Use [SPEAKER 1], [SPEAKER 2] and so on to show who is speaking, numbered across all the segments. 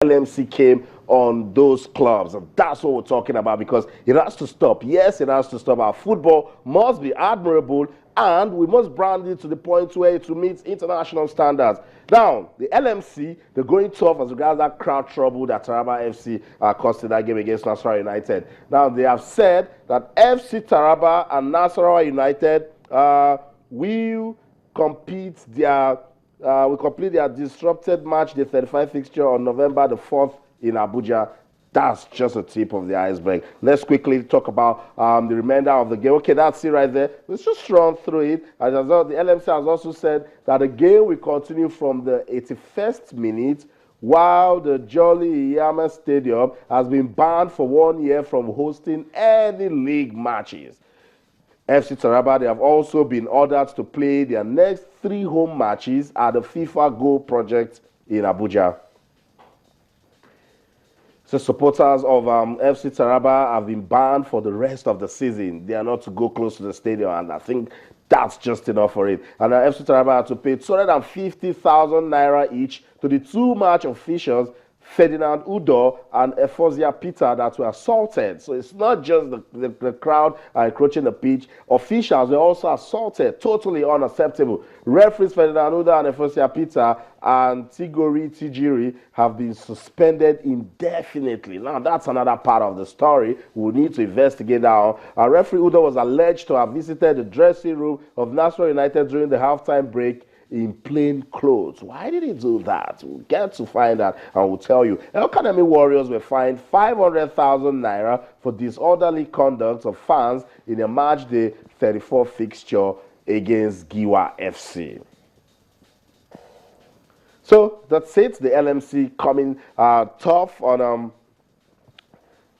[SPEAKER 1] LMC came on those clubs, and that's what we're talking about, because it has to stop. Yes, it has to stop. Our football must be admirable, and we must brand it to the point where it will meet international standards. Now, the LMC, they're going tough as regards that crowd trouble that Taraba FC caused in that game against Nasarawa United. Now, they have said that FC Taraba and Nasarawa United will complete their disrupted match, the 35 fixture on November the 4th in Abuja. That's just a tip of the iceberg. Let's quickly talk about the remainder of the game. Okay, that's it right there. Let's just run through it. As well, the LMC has also said that the game will continue from the 81st minute, while the Jolly Iyama Stadium has been banned for 1 year from hosting any league matches. FC Taraba, they have also been ordered to play their next 3 home matches at the FIFA Go project in Abuja. So supporters of FC Taraba have been banned for the rest of the season. They are not to go close to the stadium, and I think that's just enough for it. And FC Taraba had to pay 250,000 naira each to the 2 match officials, Ferdinand Udo and Efosia Peter, that were assaulted. So it's not just the crowd encroaching the pitch. Officials were also assaulted. Totally unacceptable. Referees Ferdinand Udo and Efosia Peter and Tigori Tijiri have been suspended indefinitely. Now, that's another part of the story. We'll need to investigate now. Referee Udo was alleged to have visited the dressing room of Nasarawa United during the halftime break in plain clothes. Why did he do that? We'll get to find out, and we'll tell you. Academy Warriors were fined 500,000 naira for disorderly conduct of fans in a match day 34 fixture against Giwa FC. So that's it. The LMC coming tough on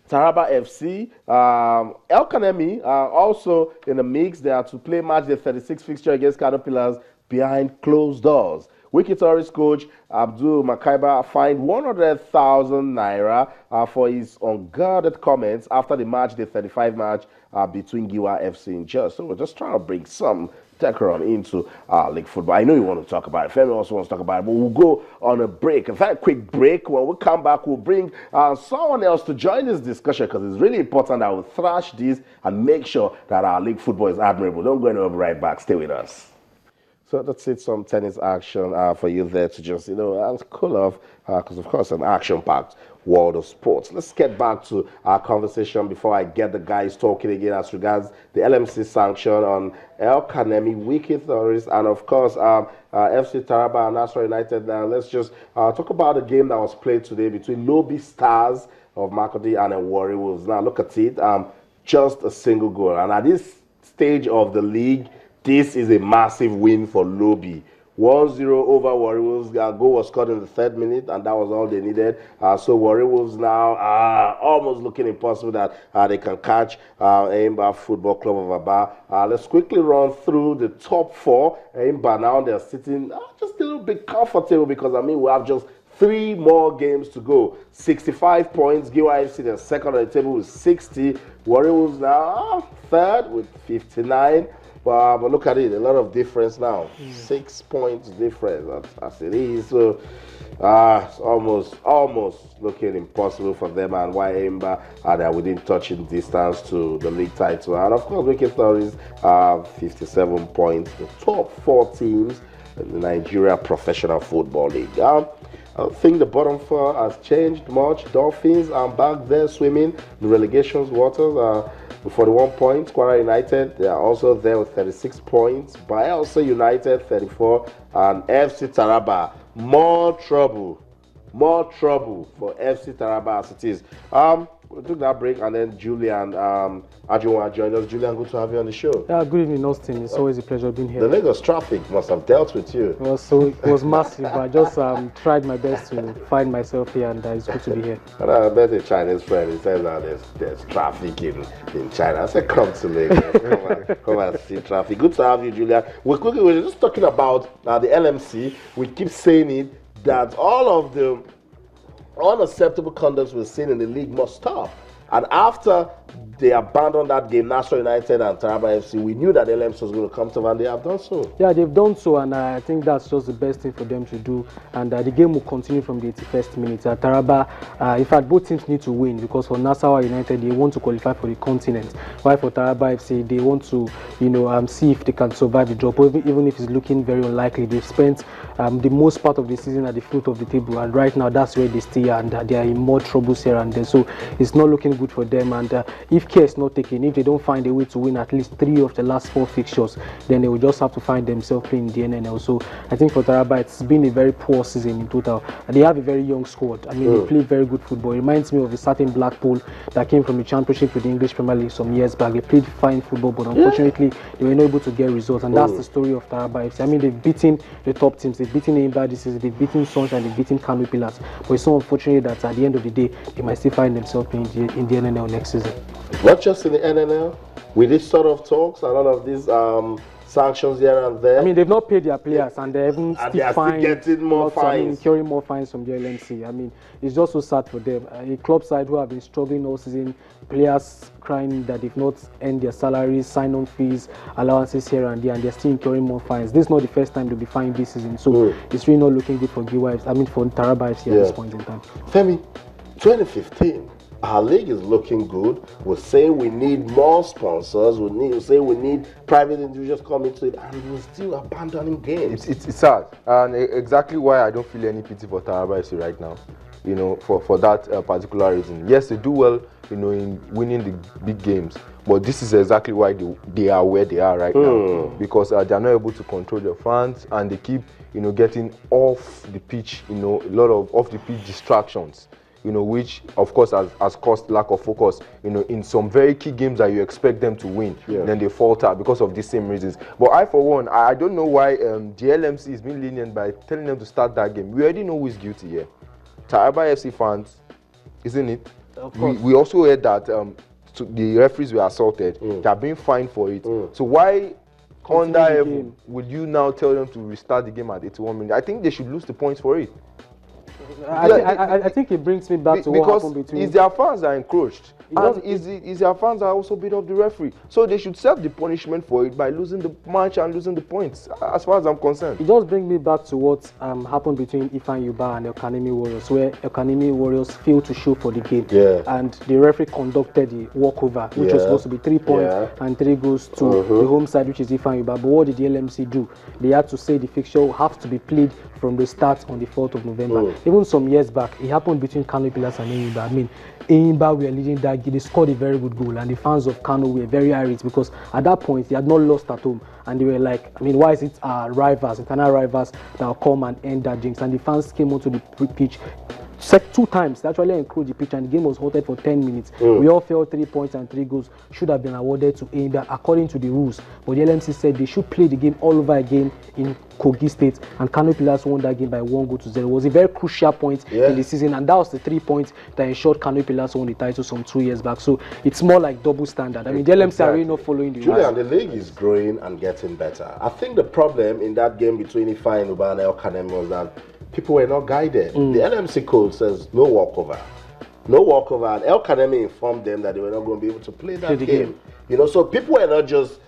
[SPEAKER 1] Taraba FC. El Kanemi also in the mix. They are to play match day 36 fixture against Caterpillars behind closed doors. Wiki Tourist coach Abdul Makaiba fined 100,000 naira for his unguarded comments after the match, the 35 match between Giwa FC and Just. So we're just trying to bring some decorum into league football. I know you want to talk about it. Femi also wants to talk about it, but we'll go on a break, a very quick break. When we come back, we'll bring someone else to join this discussion, because it's really important that we thrash this and make sure that our league football is admirable. Don't go anywhere, right back. Stay with us. So that's it, some tennis action for you there to just, cool off, because of course an action-packed world of sports. Let's get back to our conversation before I get the guys talking again as regards the LMC sanction on El Kanemi, Wiki Tourist, and of course FC Taraba and Nasarawa United. Let's just talk about the game that was played today between Lobi Stars of Makodi and Warri Wolves. Now look at it, just a single goal. And at this stage of the league, this is a massive win for Lobi. 1-0 over Warri Wolves. Goal was scored in the 3rd minute, and that was all they needed. So Warri Wolves now are almost looking impossible that they can catch Aimba Football Club of Aba. Let's quickly run through the top 4. Aimba now, they're sitting just a little bit comfortable, because, we have just 3 more games to go. 65 points. Giwa FC, they're second on the table with 60. Warri Wolves now 3rd with 59. But look at it, a lot of difference now. 6 points difference as it is. So it's almost looking impossible for them, and why Aimba are within touching distance to the league title. And of course, Wiki Tourist 57 points. The top 4 teams in the Nigeria Professional Football League. I don't think the bottom 4 has changed much. Dolphins are back there swimming the relegation's waters. With 41 points. Kwara United, they are also there with 36 points. Bayelsa United, 34. And FC Taraba, more trouble for FC Taraba as it is. We took that break, and then Julian Ajunwa joined us. Julian, good to have you on the show.
[SPEAKER 2] Yeah, good evening, Austin. It's always a pleasure being here.
[SPEAKER 1] The Lagos traffic must have dealt with you.
[SPEAKER 2] Well, so it was massive, but I just tried my best to find myself here, and it's good to be here.
[SPEAKER 1] And I met a Chinese friend. He said that there's traffic in China. I said, come to Lagos. come and see traffic. Good to have you, Julian. We're just talking about the LMC. We keep saying it, that all of the unacceptable conduct we're seeing in the league must stop. And after they abandoned that game, Nassau United and Taraba FC, we knew that LMC was going to come to and they have done so.
[SPEAKER 2] Yeah, they've done so, and I think that's just the best thing for them to do. And the game will continue from the 81st minute. Taraba, in fact, both teams need to win, because for Nassau United, they want to qualify for the continent, while for Taraba FC, they want to, see if they can survive the drop, even if it's looking very unlikely. They've spent the most part of the season at the foot of the table, and right now that's where they stay, and they are in more troubles here and there. So it's not looking good for them. And if care is not taken, if they don't find a way to win at least 3 of the last 4 fixtures, then they will just have to find themselves playing the NNL. So I think for Taraba, it's been a very poor season in total. They have a very young squad. I mean, they play very good football. It reminds me of a certain Blackpool that came from the Championship to the English Premier League some years back. They played fine football, but unfortunately, they were not able to get results. And that's the story of Taraba FC. I mean, they've beaten the top teams. They've beaten Imba this season. They've beaten Sunshine. They've beaten Kano Pillars. But it's so unfortunate that at the end of the day, they might still find themselves in the NNL next season.
[SPEAKER 1] Not just in the NNL, with this sort of talks and all of these sanctions here and there.
[SPEAKER 2] I mean, they've not paid their players, and they haven't
[SPEAKER 1] still getting more fines.
[SPEAKER 2] Incurring more fines from the LMC. I mean, it's just so sad for them. A club side who have been struggling all season, players crying that they've not earned their salaries, sign-on fees, allowances here and there, and they're still incurring more fines. This is not the first time they'll be fined this season, so it's really not looking good for Giwa. I mean, for Taraba FC at this point in time.
[SPEAKER 1] Femi, 2015. Our league is looking good. We're saying we need more sponsors. We're saying we need private individuals coming to it, and we're still abandoning games.
[SPEAKER 3] It's sad, and exactly why I don't feel any pity for Taraba FC right now. For that particular reason. Yes, they do well, in winning the big games, but this is exactly why they are where they are right now, because they are not able to control their fans, and they keep, getting off the pitch, a lot of off the pitch distractions. Which of course has caused lack of focus, in some very key games that you expect them to win, then they falter because of these same reasons. But I, for one, I don't know why the LMC is being lenient by telling them to start that game. We already know who is guilty here. Taraba FC fans, isn't it?
[SPEAKER 2] Of course.
[SPEAKER 3] We also heard that the referees were assaulted. They are being fined for it. So why under heaven would you now tell them to restart the game at 81 minutes? I think they should lose the points for it.
[SPEAKER 2] I think it brings me back to what happened between...
[SPEAKER 3] Because their fans are encroached. And is their fans are also beat up the referee. So they should serve the punishment for it by losing the match and losing the points, as far as I'm concerned.
[SPEAKER 2] It does bring me back to what happened between Ifan Yuba and Elkanemi Warriors, where Elkanemi Warriors failed to show for the game. And the referee conducted the walkover, which was supposed to be 3 points and 3 goals to the home side, which is Ifan Yuba. But what did the LMC do? They had to say the fixture will have to be played from the start on the 4th of November. Even some years back, it happened between Kano Pillars and Enyimba. I mean, Enyimba were leading that game. They scored a very good goal, and the fans of Kano were very irate because at that point they had not lost at home, and they were like, I mean, why is it our rivals, internal rivals, that will come and end that jinx? And the fans came onto the pitch 2 times. They actually encroached the pitch, and the game was halted for 10 minutes. We all felt 3 points and 3 goals should have been awarded to Enyimba according to the rules. But the LMC said they should play the game all over again in Kogi State, and Kano Pillars won that game by 1-0. It was a very crucial point in the season, and that was the 3 points that ensured Kano Pillars won the title some 2 years back. So it's more like double standard. I mean, the LMC are really not following the rules.
[SPEAKER 1] Julian, the league is growing and getting better. I think the problem in that game between Ifeanyi Uba and Elkanemi was that people were not guided. The LMC code says no walkover. No walkover, and Elkanemi informed them that they were not going to be able to play that game. So people were not just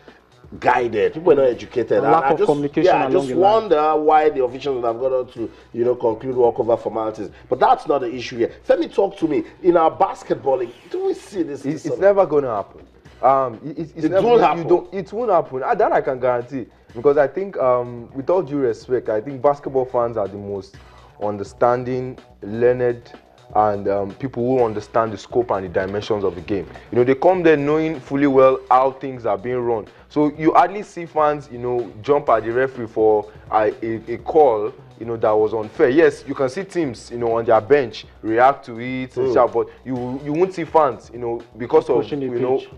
[SPEAKER 1] guided, people were not educated.
[SPEAKER 2] Lack of communication.
[SPEAKER 1] I just wonder why the officials would have got on to, conclude walkover formalities. But that's not the issue here. Let me talk to me. In our basketballing, do we see this?
[SPEAKER 3] It's never going to happen. It won't happen. It won't happen. That I can guarantee. Because I think, with all due respect, I think basketball fans are the most understanding, learned, and people who understand the scope and the dimensions of the game. They come there knowing fully well how things are being run. So you hardly see fans, jump at the referee for a call, that was unfair. Yes, you can see teams, on their bench react to it, and shout, but you won't see fans, because of,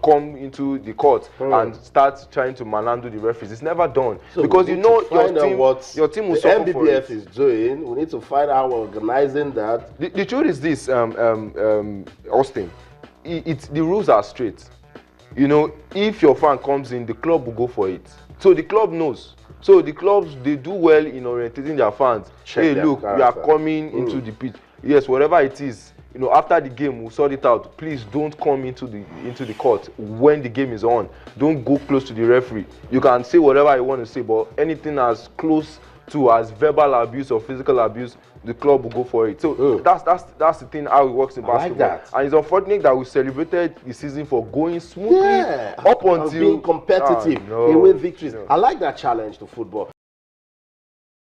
[SPEAKER 3] come into the court and start trying to manhandle the referees. It's never done. So because your team will suffer for it.
[SPEAKER 1] NPF is doing. We need to find out how we're organizing that.
[SPEAKER 3] The truth is this, Austin, the rules are straight. If your fan comes in, the club will go for it. So the club knows. So the clubs, they do well in orientating their fans. Hey, look, we are coming into the pitch. Yes, whatever it is, you know, after the game, we'll sort it out. Please don't come into the court when the game is on. Don't go close to the referee. You can say whatever you want to say, but anything as close to as verbal abuse or physical abuse, the club will go for it. So that's the thing how it works in basketball.
[SPEAKER 1] Like that.
[SPEAKER 3] And it's unfortunate that we celebrated the season for going smoothly up until
[SPEAKER 1] being competitive, away victories. I like that challenge to football.